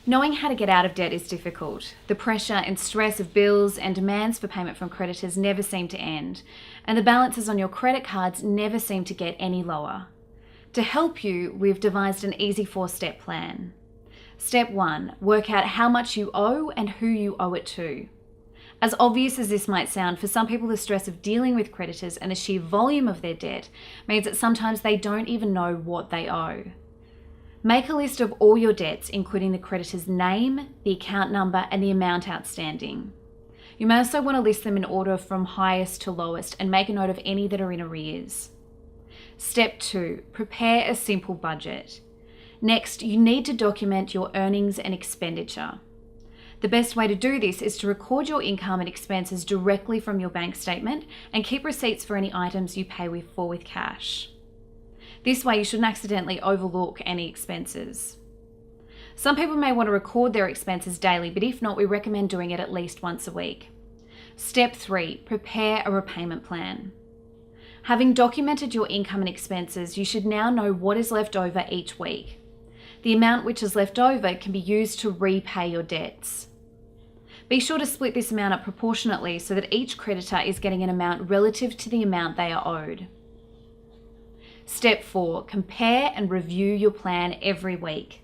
Knowing how to get out of debt is difficult. The pressure and stress of bills and demands for payment from creditors never seem to end, and the balances on your credit cards never seem to get any lower. To help you, we've devised an easy 4-step plan. Step 1, work out how much you owe and who you owe it to. As obvious as this might sound, for some people the stress of dealing with creditors and the sheer volume of their debt means that sometimes they don't even know what they owe. Make a list of all your debts, including the creditor's name, the account number, and the amount outstanding. You may also want to list them in order from highest to lowest and make a note of any that are in arrears. Step 2, prepare a simple budget. Next, you need to document your earnings and expenditure. The best way to do this is to record your income and expenses directly from your bank statement and keep receipts for any items you pay for with cash. This way you shouldn't accidentally overlook any expenses. Some people may want to record their expenses daily, but if not, we recommend doing it at least once a week. Step 3, prepare a repayment plan. Having documented your income and expenses, you should now know what is left over each week. The amount which is left over can be used to repay your debts. Be sure to split this amount up proportionately so that each creditor is getting an amount relative to the amount they are owed. Step 4, compare and review your plan every week.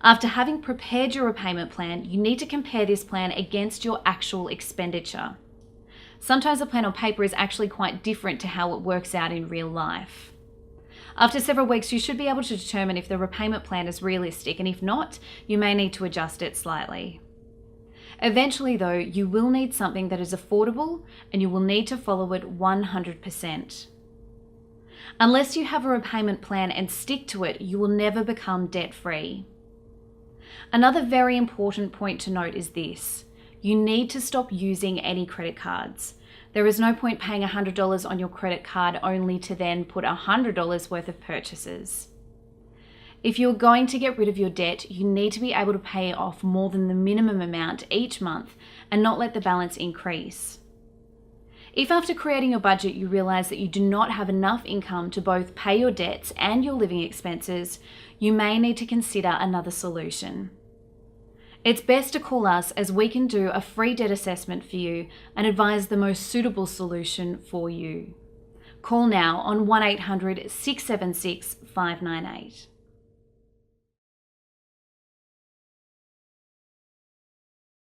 After having prepared your repayment plan, you need to compare this plan against your actual expenditure. Sometimes a plan on paper is actually quite different to how it works out in real life. After several weeks, you should be able to determine if the repayment plan is realistic, and if not, you may need to adjust it slightly. Eventually though, you will need something that is affordable and you will need to follow it 100%. Unless you have a repayment plan and stick to it, you will never become debt-free. Another very important point to note is this: you need to stop using any credit cards. There is no point paying $100 on your credit card only to then put $100 worth of purchases. If you're going to get rid of your debt, you need to be able to pay off more than the minimum amount each month and not let the balance increase. If after creating your budget you realize that you do not have enough income to both pay your debts and your living expenses, you may need to consider another solution. It's best to call us, as we can do a free debt assessment for you and advise the most suitable solution for you. Call now on 1-800-676-598.